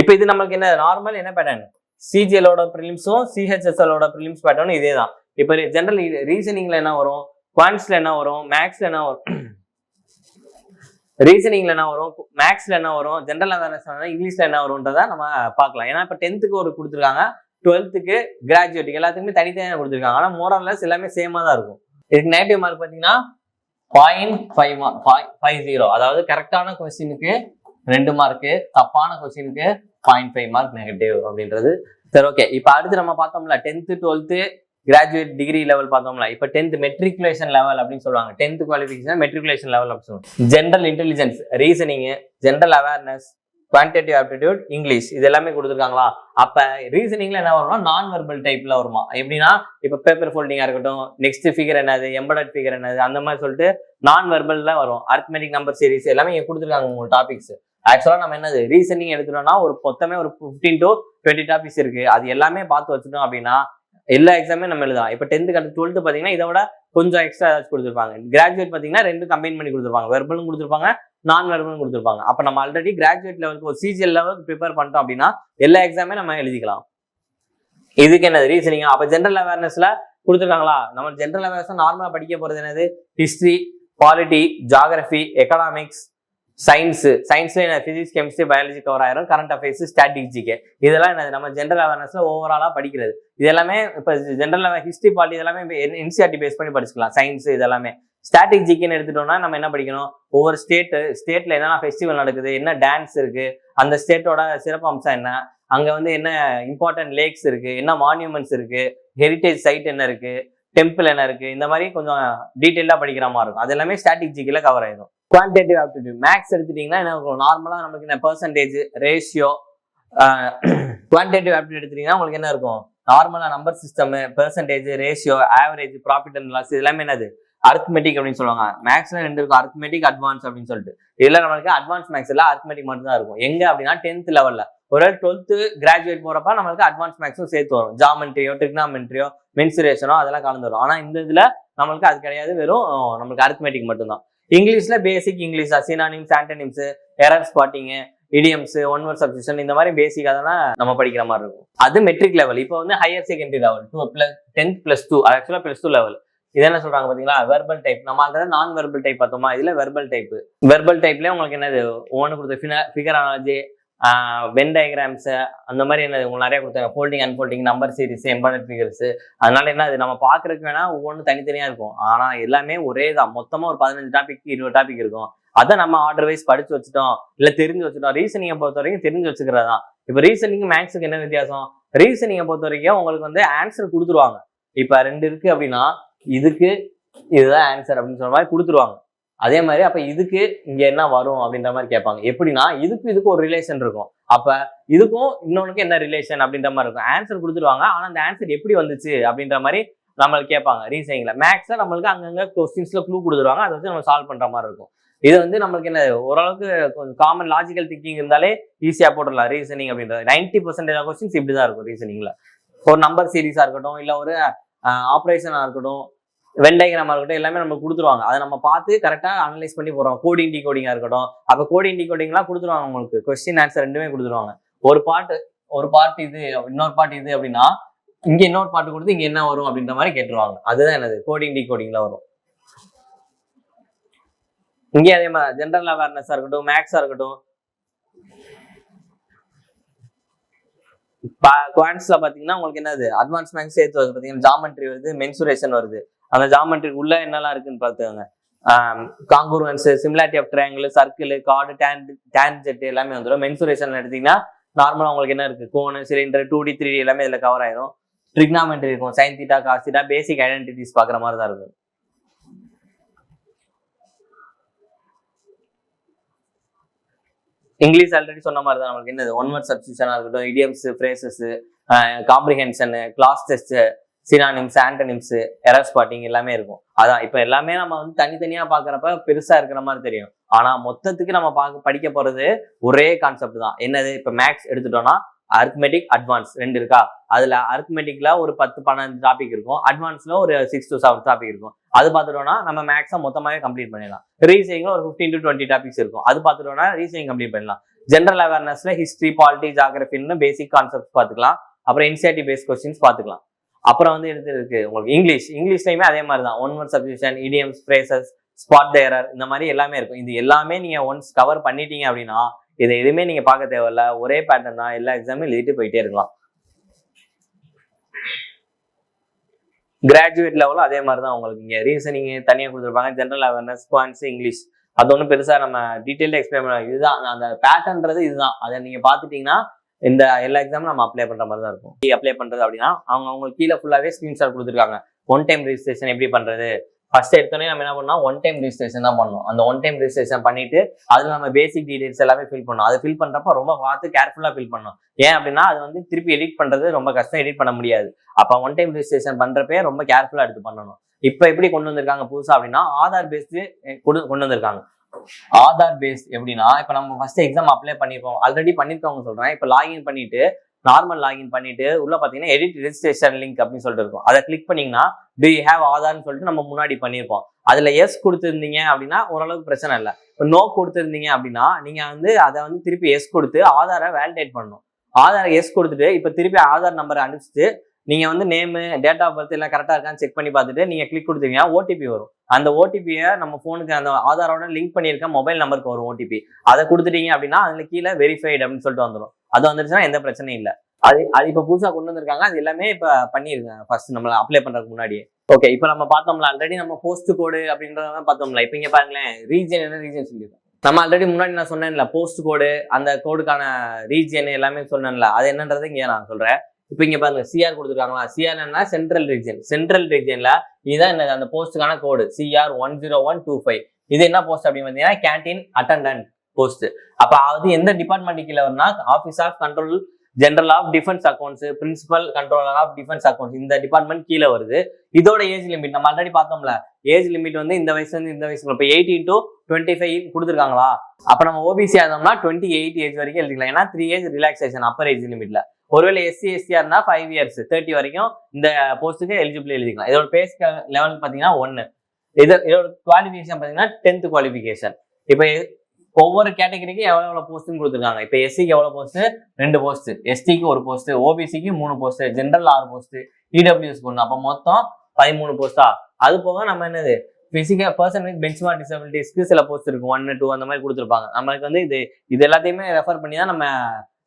இப்போ இது நமக்கு என்ன நார்மல் என்ன பேட்டர்ன், சிஜிஎலோட ப்ரிலிம்ஸும் சிஹெச்எஸ்எலோட ப்ரிலிம்ஸ் பேட்டர்னும் இதே தான். இப்போ ஜென்ரல் ரீசனிங்ல என்ன வரும், குவான்ட்ஸ்ல என்ன வரும், மேக்ஸ்ல என்ன வரும், ரீசனிங்ல என்ன வரும், மேக்ஸ்ல என்ன வரும், ஜென்ரல் அவேர்னஸ் இங்கிலீஷ்ல என்ன வரும்ன்றதை நம்ம பார்க்கலாம். ஏன்னா இப்போ 10th ஒரு கொடுத்துருக்காங்க, 12th கிராஜுவேட் எல்லாத்துக்குமே தனித்தனியாக கொடுத்துருக்காங்க. ஆனால் மோரல்லஸ் எல்லாமே சேமா தான் இருக்கும். இதுக்கு நெகட்டிவ் மார்க் பார்த்தீங்கன்னா 0.50, அதாவது கரெக்டான கொஸ்டினுக்கு 2 மார்க்கு, தப்பான கொஸ்டினுக்கு 0.5 மார்க் நெகட்டிவ் அப்படின்றது. சரி, ஓகே. இப்போ அடுத்து நம்ம பார்த்தோம்ல 10th 12th graduate degree level பார்த்தோம்ல. இப்போ 10th மெட்ரிகுலேஷன் லெவல் அப்படின்னு சொல்லுவாங்க. 10th குவாலிஃபிகேஷன் மெட்ரிகுலேஷன் லெவல் அப்படின்னு சொல்லுவாங்க. General intelligence, reasoning, general awareness, quantity aptitude, English இது எல்லாமே கொடுத்துருக்காங்களா. அப்ப ரீசனிங்ல என்ன வரும்னா நான் வெர்பல் டைப்ல வருமா. எப்படின்னா இப்ப பேப்பர் ஃபோல்டிங்கா இருக்கட்டும், நெக்ஸ்ட் ஃபிகர் என்னது, எம்படட் ஃபிகர் என்னது, அந்த மாதிரி சொல்லிட்டு நான் வெர்பல்ல வரும். அரித்மெட்டிக் நம்பர் சீரிஸ் எல்லாமே இங்க கொடுத்துருக்காங்க உங்களுக்கு டாபிக்ஸ். ஆக்சுவலா நம்ம என்னது ரீசனிங் எடுத்துட்டோம்னா ஒரு மொத்தமே ஒரு 15 to 20 டாபிக்ஸ் இருக்கு. அது எல்லாமே பார்த்து வச்சுட்டோம் அப்படின்னா எல்லா எக்ஸாமே நம்ம எழுதலாம். இப்போ 10th 12th பாத்தீங்கன்னா இதை விட கொஞ்சம் எக்ஸ்ட்ரா ஏதாச்சும் கொடுத்துருப்பாங்க. கிராஜுவேட் பாத்தீங்கன்னா 2 கம்பைன் பண்ணி கொடுத்துருப்பாங்க, வெர்பலும் கொடுத்துருப்பாங்க, நான் வெர்பலும் கொடுத்துருப்பாங்க. அப்ப நம்ம ஆல்ரெடி கிராஜுவேட் லெவலுக்கு ஒரு சிஜிஎல் லெவலுக்கு ப்ரிப்பேர் பண்ணிட்டோம் அப்படின்னா எல்லா எக்ஸாமே நம்ம எழுதிக்கலாம். இதுக்கு என்னது ரீசனிங். அப்ப ஜென்ரல் அவேர்னஸ்ல கொடுத்துருக்காங்களா. நம்ம ஜென்ரல் அவேர்னஸ் நார்மலா படிக்க போறது என்னது, ஹிஸ்டரி, பாலிட்டி, ஜியாகிரபி, எக்கனாமிக்ஸ், சயின்ஸ்ல பிசிக்ஸ், கெமிஸ்ட்ரி, பயாலஜி கவர் ஆயிரும், கரண்ட் அஃபேர்ஸ், ஸ்டாட்டிஸ்டிக் இதெல்லாம் என்னது நம்ம ஜென்ரல் அவேர்னஸ்ல ஓவராலா படிக்கிறது. இது எல்லாமே இப்ப ஜென்ரல் ஹிஸ்டரி, பாலிட்டி இதெல்லாமே என்சிஆர்டி பேஸ் பண்ணி படிச்சுக்கலாம். சயின்ஸ் இதெல்லாமே. ஸ்டாட்டிஸ்டிக்னு எடுத்துட்டோம்னா நம்ம என்ன படிக்கணும், ஒவ்வொரு ஸ்டேட்ல என்னென்ன ஃபெஸ்டிவல் நடக்குது, என்ன டான்ஸ் இருக்கு, அந்த ஸ்டேட்டோட சிறப்பு அம்சம் என்ன, அங்க வந்து என்ன இம்பார்ட்டன்ட் லேக்ஸ் இருக்கு, என்ன மான்யூமெண்ட்ஸ் இருக்கு, ஹெரிட்டேஜ் சைட் என்ன இருக்கு, டெம்பிள் என்ன இருக்கு, இந்த மாதிரி கொஞ்சம் டீட்டெயிலா படிக்கிற மாதிரி இருக்கும். அது எல்லாமே ஸ்டாட்டிஸ்டிக்ல கவர் ஆயிடும். குவான்டிட்டிவ் ஆப்டிடியூட் மேக்ஸ் எடுத்துட்டீங்கன்னா என்ன இருக்கும், நார்மலா நமக்கு என்ன பெர்சன்டேஜ், ரேஷியோ. குவான்டிட்டிவ் ஆப்டிடியூட் எடுத்துட்டீங்கன்னா உங்களுக்கு என்ன இருக்கும், நார்மலா number system, percentage, ratio, average, profit and loss இது எல்லாமே என்னது அரித்மெட்டிக் அப்படின்னு சொல்லுவாங்க. மேக்ஸ்ல 2 இருக்கும், அரித்மெட்டிக், அட்வான்ஸ் அப்படின்னு சொல்லிட்டு. இதுல நம்மளுக்கு அட்வான்ஸ் மேக்ஸ் இல்ல, அரித்மெட்டிக் மட்டும் தான் இருக்கும். எங்க அப்படின்னா 10th லெவல்ல. ஒரு 12th கிராஜுவேட் போறப்ப நம்மளுக்கு அட்வான்ஸ் மேக்ஸும் சேர்த்து வரும். ஜாமெட்ரியோ, ட்ரிக்னாமெட்ரியோ, மென்சுரேஷனோ அதெல்லாம் கலந்து வரும். ஆனா இந்த இதுல நம்மளுக்கு அது கிடையாது, வெறும் நம்மளுக்கு அரித்மெட்டிக் மட்டும் தான். இங்கிலீஷ்ல பேசிக் English, synonyms, antonyms, error spotting, idioms, one word substitution, இந்த மாதிரி பேசிக் அதெல்லாம் நம்ம படிக்கிற மாதிரி இருக்கும். அது மெட்ரிக் லெவல். இப்போ வந்து ஹையர் செகண்டரி லெவல் 10th +2, ஆக்சுவலா +2 லெவல். இது என்ன சொல்றாங்க பாத்தீங்களா, வெர்பல் டைப். நம்ம ஆல்ரெடி நான் வெர்பல் டைப் பார்த்தோமா, இதுல வெர்பல் டைப். வெர்பல் டைப்ல உங்களுக்கு என்னது ஒன்னு கொடுத்த ஃபிகர் அனாலஜி, வென் டயக்ராம்ஸ், அந்த மாதிரி என்னது உங்களுக்கு நிறைய கொடுத்தாங்க. Folding, unfolding, number series, embedded figures. அதனால என்ன, அது நம்ம பாக்குறதுக்கு வேணா ஒவ்வொன்றும் தனித்தனியா இருக்கும். ஆனா எல்லாமே ஒரே தான். மொத்தமா ஒரு 15 டாபிக் 20 டாபிக் இருக்கும். அதை நம்ம ஆர்டர் வைஸ் படிச்சு வச்சுட்டோம், இல்ல தெரிஞ்சு வச்சுட்டோம். ரீசனிங்கை பொறுத்த வரைக்கும் தெரிஞ்சு வச்சுக்கிறதா. இப்ப ரீசனிங் மேக்ஸுக்கு என்ன வித்தியாசம்? ரீசனிங்கை பொறுத்த வரைக்கும் உங்களுக்கு வந்து ஆன்சர் கொடுத்துருவாங்க. இப்ப 2 இருக்கு அப்படின்னா இதுக்கு இதுதான் ஆன்சர் அப்படின்னு சொல்ற மாதிரி கொடுத்துருவாங்க. அதே மாதிரி அப்ப இதுக்கு இங்க என்ன வரும் அப்படின்ற மாதிரி கேட்பாங்க. எப்படின்னா இதுக்கு ஒரு ரிலேஷன் இருக்கும். அப்ப இதுக்கும் இன்னொன்னுக்கு என்ன ரிலேஷன் அப்படின்ற மாதிரி இருக்கும். ஆன்சர் கொடுத்துருவாங்க, ஆனா அந்த ஆன்சர் எப்படி வந்துச்சு அப்படின்ற மாதிரி நம்மளுக்கு கேட்பாங்க. ரீசனிங்ல. மேக்ஸ்ல நம்மளுக்கு அங்கங்க கொஸ்டின்ஸ்ல க்ளூ கொடுத்துருவாங்க, அதை வச்சு நம்ம சால்வ் பண்ற மாதிரி இருக்கும். இது வந்து நம்மளுக்கு என்ன, ஓரளவுக்கு கொஞ்சம் காமன் லாஜிக்கல் திங்கிங் இருந்தாலே ஈஸியா போட்டுடலாம் ரீசனிங் அப்படின்றது. 90% கொஸ்டின்ஸ் இப்படிதான் இருக்கும் ரீசனிங்ல. ஒரு நம்பர் சீரீஸா இருக்கட்டும், இல்ல ஒரு ஆப்ரேஷனா இருக்கட்டும், வென் டயக்ராமா இருக்கட்டும், எல்லாமே நம்ம கொடுத்துருவாங்க. அதை நம்ம பார்த்து கரெக்டா அனலைஸ் பண்ணி போறோம். கோடிங் டிகோடிங்கா இருக்கட்டும், அப்ப கோடிங் டிகோடிங்லாம் கொடுத்துருவாங்க. உங்களுக்கு கொஸ்டின் ஆன்சர் ரெண்டுமே கொடுத்துருவாங்க. ஒரு பார்ட் இது, இன்னொரு பார்ட் இது அப்படின்னா இங்க இன்னொரு பார்ட் கொடுத்து இங்க என்ன வரும் அப்படின்ற மாதிரி கேட்டுருவாங்க. அதுதான் என்னது கோடிங் டிகோடிங்ல வரும். இங்கே அதே மாதிரி ஜென்ரல் அவேர்னஸா இருக்கட்டும், மேக்ஸா இருக்கட்டும், குவான்ட்ஸ்ல பாத்தீங்கன்னா உங்களுக்கு என்னது அட்வான்ஸ் மேக்ஸ் சேர்த்து வருது. பாத்தீங்கன்னா ஜாமெட்ரி வருது, மென்சுரேஷன் வருது. அந்த ஜாமெட்ரி உள்ள என்னெல்லாம் இருக்குன்னு பாத்துக்கோங்க. Congruence, similarity of triangle, circle, chord, tangent எல்லாமே வந்துடும். மென்சுரேஷன் எடுத்தீங்கன்னா நார்மலா உங்களுக்கு என்ன இருக்கு, கோனு, சிலிண்டர், 2D 3D எல்லாமே இதுல கவர் ஆயிரும். ட்ரிக்னாமெட்ரி இருக்கும், சைன் தீட்டா, காஸ் தீட்டா, பேசிக் ஐடென்டிட்டிஸ் பாக்குற மாதிரி தான் இருக்கும். இங்கிலீஷ் ஆல்ரெடி சொன்ன மாதிரி தான். நமக்கு என்னது ஒன் வேர்ட் சப்ஸ்டியூஷனா இருக்கட்டும், idioms, phrases, comprehension, cloze test, synonyms, antonyms, error spotting எல்லாமே இருக்கும். அதான் இப்ப எல்லாமே நம்ம வந்து தனித்தனியா பாக்குறப்ப பெருசா இருக்கிற மாதிரி தெரியும். ஆனா மொத்தத்துக்கு நம்ம படிக்க போறது ஒரே கான்செப்ட் தான். என்னது, இப்ப மேக்ஸ் எடுத்துட்டோம்னா அரித்மெட்டிக், அட்வான்ஸ் 2 இருக்கா. அதுல அரித்மெட்டிக்ல ஒரு 10-12 டாபிக் இருக்கும், அட்வான்ஸ்ல ஒரு 6 to 7 டாபிக் இருக்கும். அது பார்த்துட்டோம்னா நம்ம மேக்ஸை மொத்தமாவே கம்ப்ளீட் பண்ணிடலாம். ரீசனிங்ல ஒரு 15 to 20 டாபிக்ஸ் இருக்கும், அது பார்த்துட்டோம்னா ரீசனிங் கம்ப்ளீட் பண்ணலாம். ஜென்ரல் அவேர்னஸ்ல ஹிஸ்டரி, பாலிட்டி, ஜியோகிராஃபின்னு பேசிக் கான்செப்ட் பார்த்துக்கலாம். அப்புறம் என்சிஆர்டி பேஸ்ட் கொஸ்டின்ஸ் பார்த்துக்கலாம். அப்புறம் வந்து இருக்கு உங்களுக்கு இங்கிலீஷ்லயுமே அதே மாதிரி தான். One word substitution, idioms, phrases, spot the error, இந்த மாதிரி எல்லாமே இருக்கும். இது எல்லாமே நீங்க ஒன்ஸ் கவர் பண்ணிட்டீங்க அப்படின்னா இதை எதுவுமே நீங்க பார்க்க தேவையில்ல. ஒரே பேட்டர்ன் தான், எல்லா எக்ஸாமும் எழுதிட்டு போயிட்டே இருக்கலாம். கிராஜுவேட் லெவலும் அதே மாதிரி தான். உங்களுக்கு இங்க ரீசனிங் தனியா கொடுத்துருப்பாங்க, ஜென்ரல் அவேர்னஸ், குவான்ட்ஸ், இங்கிலீஷ். அது ஒன்றும் பெருசா நம்ம டீட்டெயிலாக எக்ஸ்பிளைன் பண்ணலாம். இதுதான் அந்த பேட்டர்ன்றது, இதுதான். அதை நீங்க பாத்துட்டீங்கன்னா இந்த எல்லா எக்ஸாமும் நம்ம அப்ளை பண்ற மாதிரி தான் இருக்கும். அப்ளை பண்றது அப்படின்னா அவங்களுக்கு கீழே ஃபுல்லாவே ஸ்கிரீன்ஷாட் கொடுத்துருக்காங்க. ஒன் டைம் ரெஜிஸ்ட்ரேஷன் எப்படி பண்றது. ஃபர்ஸ்ட் எடுத்தோடனே நம்ம என்ன பண்ணோம், ஒன் டைம் ரெஜிஸ்ட்ரேஷன் தான் பண்ணணும். அந்த ஒன் டைம் ரெஜிஸ்ட்ரேஷன் பண்ணிட்டு அதுல நம்ம பேசிக் டீடைல்ஸ் எல்லாமே ஃபில் பண்ணணும். அதை ஃபில் பண்றப்ப ரொம்ப பார்த்து கேர்ஃபுல்லா ஃபில் பண்ணணும். ஏன் அப்படின்னா அது வந்து திருப்பி எடிட் பண்றது ரொம்ப கஷ்டம், எடிட் பண்ண முடியாது. அப்ப ஒன் டைம் ரெஜிஸ்ட்ரேஷன் பண்றப்பே ரொம்ப கேர்ஃபுல்லா எடுத்து பண்ணணும். இப்ப எப்படி கொண்டு வந்திருக்காங்க புதுசா அப்படின்னா ஆதார் பேஸ்டு கொண்டு வந்திருக்காங்க. ஆதார் பேஸ் எப்படின்னா, இப்ப நம்ம ஃபர்ஸ்ட் எக்ஸாம் அப்ளை பண்ணிருப்போம், ஆல்ரெடி பண்ணிருக்கவங்க சொல்றேன். இப்ப லாகின் பண்ணிட்டு நார்மல் லாகின் பண்ணிட்டு உள்ள பாத்தீங்கன்னா எடிட் ரெஜிஸ்ட்ரேஷன் லிங்க் அப்படின்னு சொல்லிட்டு இருக்கும். அதை கிளிக் பண்ணீங்கன்னா டு யூ ஹேவ் ஆதார்னு சொல்லிட்டு நம்ம முன்னாடி பண்ணிருப்போம். அதுல எஸ் கொடுத்துருந்தீங்க அப்படின்னா ஓரளவுக்கு பிரச்சனை இல்லை. இப்போ நோ கொடுத்துருந்தீங்க அப்படின்னா நீங்க வந்து அதை வந்து திருப்பி எஸ் கொடுத்து ஆதாரை வேலிடேட் பண்ணணும். ஆதாரை எஸ் கொடுத்துட்டு இப்ப திருப்பி ஆதார் நம்பரை அனுப்பிச்சிட்டு நீங்க வந்து நேமு, டேட் ஆஃப் பர்த் எல்லாம் கரெக்டா இருக்கான்னு செக் பண்ணி பார்த்துட்டு நீங்க கிளிக் கொடுத்தீங்கன்னா ஓடிபி வரும். அந்த ஓடிபியை நம்ம போனுக்கு அந்த ஆதாரோட லிங்க் பண்ணியிருக்க மொபைல் நம்பருக்கு வரும் ஓடிபி. அதை கொடுத்துட்டீங்க அப்படின்னா அதுல கீழே வெரிஃபைடு அப்படின்னு சொல்லிட்டு வந்துடும். அது வந்துருச்சுன்னா எந்த பிரச்சனையும் இல்லை. அது இப்ப புதுசா கொண்டு வந்திருக்காங்க. அது எல்லாமே இப்ப பண்ணிருக்காங்க ஃபர்ஸ்ட் நம்ம அப்ளை பண்றதுக்கு முன்னாடியே. ஓகே, இப்ப நம்ம பார்த்தோம்ல ஆல்ரெடி நம்ம போஸ்ட் கோடு அப்படின்றத பார்த்தோம்ல. இப்ப இங்க பாருங்களேன், ரீஜன் என்ன ரீஜன் சொல்லியிருக்கோம். நம்ம ஆல்ரெடி முன்னாடி நான் சொன்னேன்ல போஸ்ட் கோடு, அந்த கோடுக்கான ரீஜன் எல்லாமே சொன்னேன்ல, அது என்னன்றது இங்க நான் சொல்றேன். இப்ப இங்க பாருங்க சிஆர் கொடுத்துருக்காங்களா. சிஆர் என்ன, சென்ட்ரல் ரீஜன். சென்ட்ரல் ரீஜன்ல இதுதான் என்ன அந்த போஸ்டுக்கான கோடு CR 10125. இது என்ன போஸ்ட் அப்படின்னு பார்த்தீங்கன்னா கேண்டீன் அட்டண்டன்ட் போஸ்ட். அப்ப அது எந்த டிபார்ட்மெண்ட் கீழே வரும்னா office of controller general of defence accounts, principal controller of defence accounts, இந்த டிபார்ட்மெண்ட் கீழே வருது. இதோட ஏஜ் லிமிட் நம்ம ஆல்ரெடி பார்த்தோம்ல, ஏஜ் லிமிட் வந்து இந்த வயசுல இருந்து இந்த வயசுல இப்போ 18 to 25 கொடுத்துருக்காங்களா, அப்ப நம்ம ஓபிசி ஆனோம்னா 28 ஏஜ் வரைக்கும் எழுதிக்கலாம். ஏன்னா 3 ஏஜ் ரிலாக்ஸேஷன் அப்பர் ஏஜ் லிமிட்ல. ஒருவேளை SC/ST இருந்தா 5 years 30 வரைக்கும் இந்த போஸ்ட்டுக்கு எலிஜிபிள் எழுதிக்கலாம். இதோட பேஸ் லெவல் பாத்தீங்கன்னா 1. இதோட குவாலிஃபிகேஷன் பாத்தீங்கன்னா 10th குவாலிஃபிகேஷன். இப்ப ஒவ்வொரு கேட்டகரிக்கும் எவ்வளவு போஸ்ட்னு கொடுத்துருக்காங்க. இப்ப எஸ்சிக்கு எவ்வளவு போஸ்ட், 2 போஸ்ட், எஸ்டிக்கு 1 போஸ்ட், ஓபிசிக்கு 3 போஸ்ட், ஜெனரல் 6 போஸ்ட், இடபிள்யூஎஸ் 1. அப்ப மொத்தம் 13 போஸ்டா. அது போக நம்ம என்னது பிசிக்கல் பர்சன் வித் பெஞ்ச்மார்க் டிசபிலிட்டிஸ்க்கு சில போஸ்ட் இருக்கும், 1, 2 அந்த மாதிரி கொடுத்துருப்பாங்க. நம்மளுக்கு வந்து இது எல்லாத்தையுமே ரெஃபர் பண்ணி தான்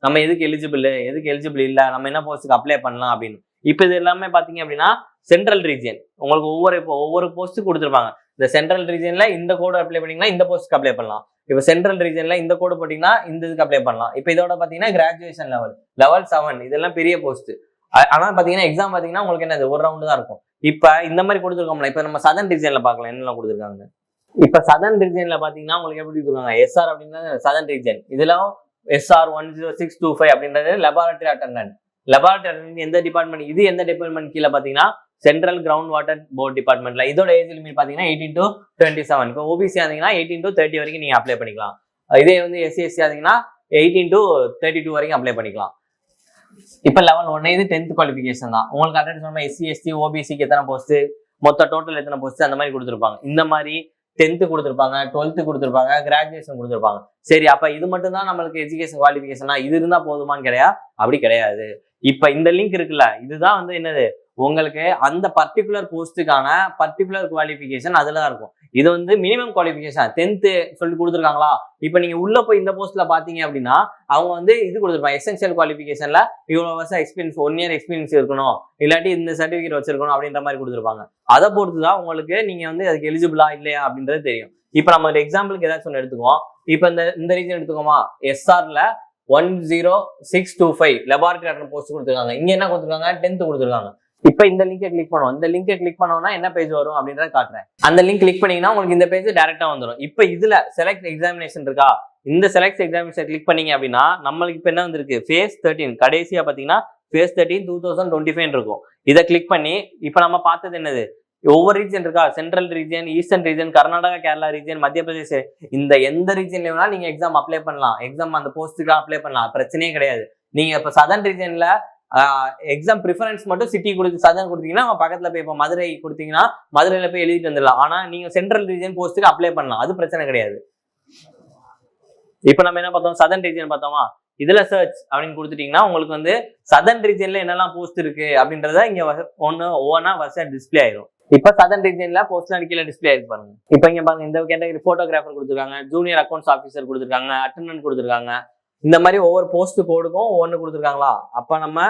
நம்ம எதுக்கு எலிஜிபிள் இல்ல, நம்ம என்ன போஸ்ட்டுக்கு அப்ளை பண்ணலாம் அப்படின்னு. இப்ப இது எல்லாமே பாத்தீங்க அப்படின்னா சென்ட்ரல் ரீஜியன் உங்களுக்கு ஒவ்வொரு போஸ்ட்டுக்கு கொடுத்துருப்பாங்க. இந்த சென்ட்ரல் ரீஜியன்ல இந்த கோடு அப்ளை பண்ணீங்கன்னா இந்த போஸ்ட்டுக்கு அப்ளை பண்ணலாம். இப்ப சென்ட்ரல் ரீஜன்ல இந்த கோடு போட்டீங்கன்னா இந்த இதுக்கு அப்ளை பண்ணலாம். இப்ப இதோட பாத்தீங்கன்னா கிராஜுவேஷன் லெவல் 7 இதெல்லாம் பெரிய போஸ்ட். ஆனா பாத்தீங்கன்னா எக்ஸாம் பாத்தீங்கன்னா உங்களுக்கு என்னது ஒரு ரவுண்டு தான் இருக்கும். இப்ப இந்த மாதிரி கொடுத்துருக்கோம்ல, இப்ப நம்ம சதர்ன் ரீஜன்ல பாக்கலாம் என்னெல்லாம் கொடுத்துருக்காங்க. இப்ப சதர்ன் ரீஜன்ல பாத்தீங்கன்னா உங்களுக்கு எப்படி கொடுத்துருக்காங்க, SR அப்படின்னா சதர்ன் ரீஜன். இதுல SR 10625 அப்படின்றது லெபார்டரி அட்டெண்டன்ட். லெபார்டரி அட்டெண்டன்ட் எந்த டிபார்ட்மெண்ட், இது எந்த டிபார்ட்மெண்ட் கீழே பாத்தீங்கன்னா சென்ட்ரல் கிரவுண்ட் வாட்டர் போர்ட் டிபார்ட்மெண்ட்ல. இதோட ஏஜ் லிமிட் பாத்தீங்கன்னா 18 to 27. இப்போ ஓபிசி ஆனீங்கன்னா 18 to 30 வரைக்கும் நீங்க அப்ளை பண்ணிக்கலாம். இதே வந்து SC/ST ஆனீங்கன்னா 18 to 32 வரைக்கும் அப்ளை பண்ணிக்கலாம். இப்ப லெவல் 1 இது 10th குவாலிஃபிகேஷன் தான். உங்களுக்கு ஆல்ரெடி சொன்ன SC/ST OBCக்கு எத்தனை போஸ்ட், மொத்த டோட்டல் எத்தனை போஸ்ட் அந்த மாதிரி கொடுத்துருப்பாங்க. இந்த மாதிரி 10th கொடுத்துருப்பாங்க, 12th கொடுத்துருப்பாங்க, கிராஜுவேஷன் கொடுத்துருப்பாங்க. சரி, அப்ப இது மட்டும் தான் நம்மளுக்கு எஜுகேஷன் குவாலிஃபிகேஷனா, இது இருந்தா போதுமான்னு கிடையாது, அப்படி கிடையாது. இப்ப இந்த லிங்க் இருக்குல்ல, இதுதான் வந்து என்னது உங்களுக்கு அந்த பர்டிகுலர் போஸ்ட்டுக்கான பர்டிகுலர் குவாலிஃபிகேஷன் அதுலதான் இருக்கும். இது வந்து மினிமம் குவாலிஃபிகேஷன் 10th சொல்லி கொடுத்துருக்காங்களா. இப்ப நீங்க உள்ள போய் இந்த போஸ்ட்ல பாத்தீங்க அப்படின்னா அவங்க வந்து இது கொடுத்துருப்பாங்க, எசென்சியல் குவாலிஃபிகேஷன்ல இவ்வளவு வருஷம் எக்ஸ்பீரியன்ஸ், 1 year எக்ஸ்பீரியன்ஸ் இருக்கணும், இல்லாட்டி இந்த சர்டிபிகேட் வச்சிருக்கணும் அப்படின்ற மாதிரி கொடுத்துருப்பாங்க. அதை பொறுத்துதான் உங்களுக்கு நீங்க வந்து அதுக்கு எலிஜிபிளா இல்லையா அப்படின்றது தெரியும். இப்ப நம்ம ஒரு எக்ஸாம்பிளுக்கு ஏதாச்சும் ஒன்று எடுத்துக்குவோம். இப்ப இந்த ரீஜன் எடுத்துக்கோமா, SRல 10625 லெபார்டரி அட்டெண்டன்ட் போஸ்ட் கொடுத்துருக்காங்க. இங்க என்ன கொடுத்துருக்காங்க, 10th கொடுத்துருக்காங்க. இப்ப இந்த லிங்கை கிளிக் பண்ணுவோம். இந்த லிங்கை கிளிக் பண்ணோம்னா என்ன பேஜ் வரும் அப்படின்றத காட்டுறேன். அந்த லிங்க் கிளிக் பண்ணீங்கன்னா உங்களுக்கு இந்த பேஜ் டைரக்டா வந்துடும். இப்ப இதுல செலக்ட் எக்ஸாமினேஷன் இருக்கா, இந்த செலக்ட் எக்ஸாமினேஷன் கிளிக் பண்ணீங்க அப்படின்னா நம்மளுக்கு இப்ப என்ன வந்திருக்கு, phase 13 கடைசியா பாத்தீங்கன்னா phase 13 2025 இருக்கும். இதை கிளிக் பண்ணி இப்ப நம்ம பார்த்தது என்னது, ஒவ்வொரு ரீஜன் இருக்கா, central region, eastern region, Karnataka, Kerala region, மத்திய பிரதேஷ், இந்த எந்த ரீஜன்ல வேணாலும் நீங்க எக்ஸாம் அப்ளை பண்ணலாம். எக்ஸாம் அந்த போஸ்ட்டுக்கு அப்ளை பண்ணலாம், பிரச்சனையே கிடையாது. நீங்க இப்ப சதர்ன் ரீஜன்ல எக்ஸாம் ப்ரிஃபரன்ஸ் மட்டும் சிட்டி கொடுத்து சதர்ன் கொடுத்தீங்கன்னா பக்கத்துல போய் இப்போ மதுரை கொடுத்தீங்கன்னா மதுரையில போய் எழுதிட்டு வந்துடலாம். ஆனா நீங்க சென்ட்ரல் ரீஜன் போஸ்ட்டுக்கு அப்ளை பண்ணலாம், அது பிரச்சனை கிடையாது. இப்ப நம்ம என்ன பார்த்தோம், சதர்ன் ரீஜன் பார்த்தோமா, இதுல சர்ச் அப்படின்னு கொடுத்துட்டீங்கன்னா உங்களுக்கு வந்து சதர்ன் ரீஜன்ல என்னெல்லாம் போஸ்ட் இருக்கு அப்படின்றத இங்க ஒவ்வொன்னா வருஷம் டிஸ்பிளே ஆயிரும். இப்ப சதர்ன் ரீஜன்ல போஸ்ட்லாம் கீழே டிஸ்பிளே ஆயிருக்கு பாருங்க. இப்ப இங்க பாருங்க, இந்த கேட்டகரி போட்டோகிராஃபர் கொடுத்துருக்காங்க, ஜூனியர் அக்கௌண்ட்ஸ் ஆஃபீஸர் கொடுத்துருக்காங்க, அட்டெண்டன்ட் கொடுத்துருக்காங்க. இந்த மாதிரி ஒவ்வொரு போஸ்ட் கோடுக்கும் ஒவ்வொன்று கொடுத்துருக்காங்களா. அப்ப நம்ம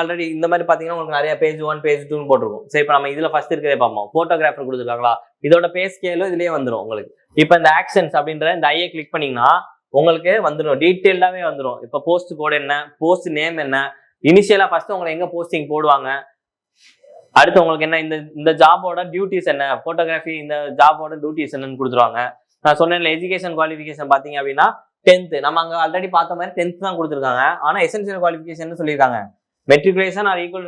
ஆல்ரெடி இந்த மாதிரி பாத்தீங்கன்னா உங்களுக்கு நிறைய பேஜ் 1 பேஜ் 2 போட்டிருக்கும். சரி, இப்ப நம்ம இதுல ஃபர்ஸ்ட் இருக்கிறதே பார்ப்போம். போட்டோகிராஃபர் கொடுத்துருக்காங்களா, இதோட பே ஸ்கேலும் இதுலயே வந்துடும் உங்களுக்கு. இப்ப இந்த ஆக்ஷன்ஸ் அப்படின்ற இந்த ஐயை கிளிக் பண்ணீங்கன்னா உங்களுக்கு வந்துடும், டீட்டெயில்டாவே வந்துடும். இப்ப போஸ்ட் கோடு என்ன, போஸ்ட் நேம் என்ன, இனிஷியலா ஃபர்ஸ்ட் உங்களுக்கு எங்க போஸ்டிங் போடுவாங்க, அடுத்து உங்களுக்கு என்ன, இந்த ஜாபோட டியூட்டிஸ் என்ன, போட்டோகிராஃபி இந்த ஜாபோட டியூட்டிஸ் என்னன்னு கொடுத்துருவாங்க. நான் சொன்னேன் எஜுகேஷன் குவாலிஃபிகேஷன் பாத்தீங்க அப்படின்னா 10th, நம்ம அங்க ஆல்ரெடி பார்த்த மாதிரி 10th தான் கொடுத்துருக்காங்க. ஆனா எசென்சியல் குவாலிஃபிகேஷன் சொல்லியிருக்காங்க, matriculation or equal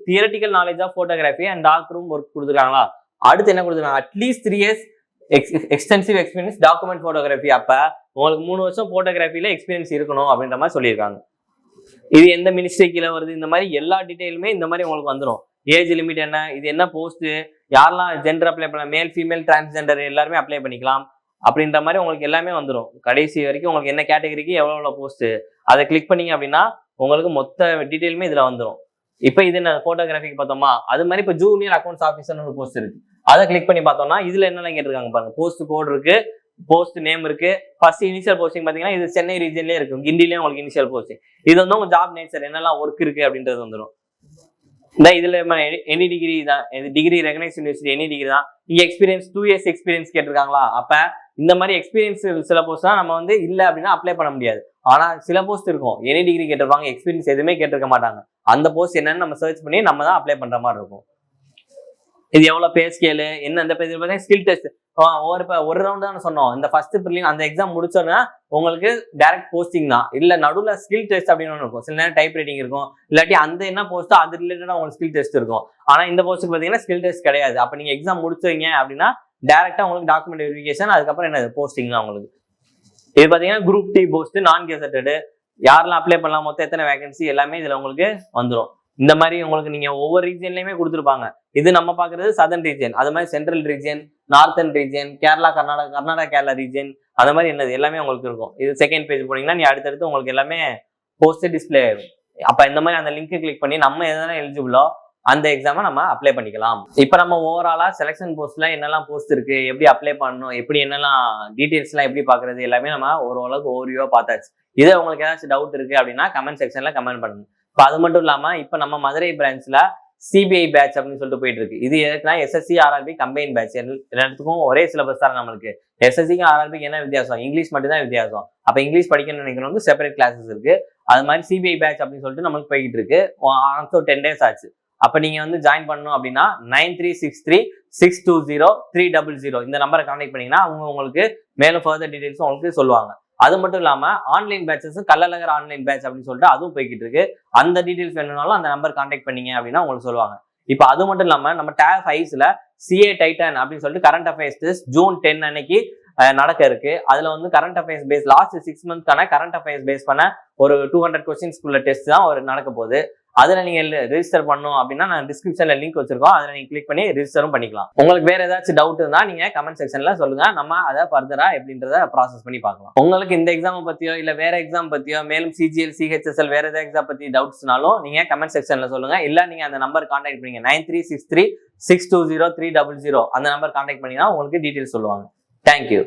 theoretical knowledge of photography and dark room work கொடுத்துருக்காங்களா. அடுத்து என்ன கொடுத்துருக்காங்க, at least 3 years extensive experience document photography. அப்ப உங்களுக்கு 3 வருஷம் போட்டோகிராஃபில எக்ஸ்பீரியன்ஸ் இருக்கணும் அப்படின்ற மாதிரி சொல்லியிருக்காங்க. இது எந்த மினிஸ்ட்ரி கீழே வருது, இந்த மாதிரி எல்லா டீடைலுமே இந்த மாதிரி உங்களுக்கு வந்துடும். ஏஜ் லிமிட் என்ன, இது என்ன போஸ்ட், யாரெல்லாம் ஜெண்டர் அப்ளை பண்ணலாம், மேல் ஃபீமேல் டிரான்ஸ்ஜெண்டர் எல்லாருமே அப்ளை பண்ணிக்கலாம் அப்படின்ற மாதிரி உங்களுக்கு எல்லாமே வந்துடும். கடைசி வரைக்கும் உங்களுக்கு என்ன கேட்டகரிக்கு எவ்வளவு போஸ்ட், அதை கிளிக் பண்ணீங்க அப்படின்னா உங்களுக்கு மொத்த டீடைலுமே இதுல வந்துடும். இப்ப இது என்ன போட்டோகிராஃபிக்கு பார்த்தோமா, அது மாதிரி இப்ப ஜூனியர் அக்கௌண்ட்ஸ் ஆஃபீஸர்னு ஒரு போஸ்ட் இருக்கு, அதை கிளிக் பண்ணி பார்த்தோம்னா இதுல என்னெல்லாம் கேட்டிருக்காங்க பாருங்க, போஸ்ட் கோட் இருக்கு, போஸ்ட் நேம் இருக்கு. ஃபர்ஸ்ட் இனிஷியல் போஸ்டிங் பாத்தீங்கன்னா இது சென்னை ரீஜன்லயே இருக்கும், கிண்டிலேயே உங்களுக்கு இனிஷியல் போஸ்டிங். இது வந்து உங்க ஜாப் நேச்சர் என்னெல்லாம் ஒர்க் இருக்கு அப்படின்றது வந்துடும். இந்த இதுல எனி டிகிரி தான், degree recognise university any degree தான். இங்க எக்ஸ்பீரியன்ஸ் 2 years எக்ஸ்பீரியன்ஸ் கேட்டிருக்காங்களா. அப்ப இந்த மாதிரி எக்ஸ்பீரியன்ஸ் சில போஸ்ட் தான் நம்ம வந்து இல்ல அப்படின்னா அப்ளை பண்ண முடியாது. ஆனா சில போஸ்ட் இருக்கும் எனி டிகிரி கேட்டிருப்பாங்க, எக்ஸ்பீரியன்ஸ் எதுவுமே கேட்டிருக்க மாட்டாங்க. அந்த போஸ்ட் என்னன்னு நம்ம சர்ச் பண்ணி நம்ம தான் அப்ளை பண்ற மாதிரி இருக்கும். இது எவ்வளவு பே ஸ்கேலு என்ன, அந்த பேஜ் ஸ்கில் டெஸ்ட் ஒரு ரவுண்ட் தான் சொன்னோம். இந்த ஃபர்ஸ்ட் ப்ரிலிம் அந்த எக்ஸாம் முடிச்சோன்னா உங்களுக்கு டைரக்ட் போஸ்டிங் தான். இல்ல நடுவில் ஸ்கில் டெஸ்ட் அப்படின்னு ஒன்று இருக்கும். சில நேரம் டைப் ரைட்டிங் இருக்கும், இல்லாட்டி அந்த என்ன போஸ்ட்டோ அது ரிலேட்டடா உங்களுக்கு ஸ்கில் டெஸ்ட் இருக்கும். ஆனா இந்த போஸ்ட்டுக்கு பாத்தீங்கன்னா ஸ்கில் டெஸ்ட் கிடையாது. அப்ப நீங்க எக்ஸாம் முடிச்சீங்க அப்படின்னா டைரக்டா உங்களுக்கு டாக்குமெண்ட் வெரிஃபிகேஷன், அதுக்கப்புறம் என்ன போஸ்டிங் தான் உங்களுக்கு. இது பாத்தீங்கன்னா குரூப் டி போஸ்ட், நான் கெசட்டடு, யாரெல்லாம் அப்ளை பண்ணலாம், மொத்தம் எத்தனை வேகன்சி எல்லாமே இதுல உங்களுக்கு வந்துடும். இந்த மாதிரி உங்களுக்கு நீங்க ஒவ்வொரு ரீஜன்லயுமே கொடுத்துருப்பாங்க. இது நம்ம பாக்குறது சதர்ன் ரீஜன், அது மாதிரி central region, northern region, Kerala Karnataka Kerala region, அந்த மாதிரி என்னது எல்லாமே உங்களுக்கு இருக்கும். இது செகண்ட் பேஜ் போனீங்கன்னா நீ அடுத்தடுத்து உங்களுக்கு எல்லாமே போஸ்ட் டிஸ்பிளே ஆயிடும். அப்ப இந்த மாதிரி அந்த லிங்க் கிளிக் பண்ணி நம்ம எதனா எலிஜிபிளோ அந்த எக்ஸாமை நம்ம அப்ளை பண்ணிக்கலாம். இப்ப நம்ம ஓவராலா செலக்ஷன் போஸ்ட்ல என்னெல்லாம் போஸ்ட் இருக்கு, எப்படி அப்ளை பண்ணணும், எப்படி என்னெல்லாம் டீடைல்ஸ் எல்லாம் எப்படி பாக்குறது எல்லாமே நம்ம ஓரளவுக்கு ஓவர்வியூவா பார்த்தாச்சு. இதே உங்களுக்கு ஏதாச்சும் டவுட் இருக்கு அப்படின்னா கமெண்ட் செக்ஷன்ல கமெண்ட் பண்ணுங்க. இப்போ அது மட்டும் இல்லாம இப்ப நம்ம மதுரை பிரான்ச்ல சிபிஐ பேட்ச் அப்படின்னு சொல்லிட்டு போயிட்டு இருக்கு. இது எதுக்குன்னா எஸ்எஸ்சி ஆர்ஆர்பி கம்பைன் பேட்ச், எல்லாத்துக்கும் ஒரே சிலபஸ் தான் நம்மளுக்கு. எஸ்எஸ்சிக்கு ஆர்ஆர்பிக்கு என்ன வித்தியாசம், இங்கிலீஷ் மட்டும் தான் வித்தியாசம். அப்ப இங்கிலீஷ் படிக்கணும்னு நினைக்கிறவங்க செப்பரேட் கிளாஸஸ் இருக்கு. அது மாதிரி சிபிஐ பேட்ச் அப்படின்னு சொல்லிட்டு நம்மளுக்கு போய்கிட்டு இருக்கு. 10 days ஆச்சு. அப்ப நீங்க வந்து ஜாயின் பண்ணணும் அப்படின்னா 9363620300 இந்த நம்பரை கான்டாக்ட் பண்ணீங்கன்னா அவங்க உங்களுக்கு மேலும் ஃபர்தர் டீடைல்ஸும் உங்களுக்கு சொல்லுவாங்க. அது மட்டும் இல்லாம ஆன்லைன் பேட்சஸும் கள்ளழகர் ஆன்லைன் பேட்ச் அப்படின்னு சொல்லிட்டு அதுவும் போய்கிட்டு இருக்கு. அந்த டீடைல்ஸ் வேணும்னாலும் அந்த நம்பர் கான்டாக்ட் பண்ணீங்க அப்படின்னா உங்களுக்கு சொல்லுவாங்க. இப்போ அது மட்டும் இல்லாம நம்ம டேப் 5ல சிஏ டைட்டன் அப்படின்னு சொல்லிட்டு கரண்ட் அஃபேர்ஸ் டெஸ்ட் June 10 அன்னைக்கு நடக்க இருக்கு. அதுல வந்து கரண்ட் அஃபேர்ஸ் பேஸ் லாஸ்ட் 6 monthsக்கான கரண்ட் அஃபேர்ஸ் பேஸ் பண்ண ஒரு 200 கொஸ்டின்ஸ்குள்ள டெஸ்ட் தான் ஒரு நடக்க போகுது. அதுல நீங்க ரெஜிஸ்டர் பண்ணணும் அப்படின்னா நான் டிஸ்கிரிப்ஷன்ல லிங்க் வச்சிருக்கோம், அதுல நீங்க கிளிக் பண்ணி ரெஜிஸ்டரும் பண்ணிக்கலாம். உங்களுக்கு வேற ஏதாச்சும் டவுட் இருந்தா நீங்க கமெண்ட் செக்ஷன்ல சொல்லுங்க, நம்ம அதை ஃபர்தரா எப்படின்றத ப்ராசஸ் பண்ணி பார்க்கலாம். உங்களுக்கு இந்த எக்ஸாம் பத்தியோ இல்ல வேற எக்ஸாம் பத்தியோ மேலும் சிஜிஎல் சிஹெச்எஸ்எல் வேற ஏதாவது எக்ஸாம் பத்தி டவுட்ஸ்னாலும் நீங்க கமெண்ட் செக்ஷன்ல சொல்லுங்க. இல்ல நீங்க அந்த நம்பர் கான்டாக்ட் பண்ணீங்க 9363620300 அந்த நம்பர் கான்டாக்ட் பண்ணீங்கன்னா உங்களுக்கு டீடைல்ஸ் சொல்லுவாங்க. தேங்க்யூ.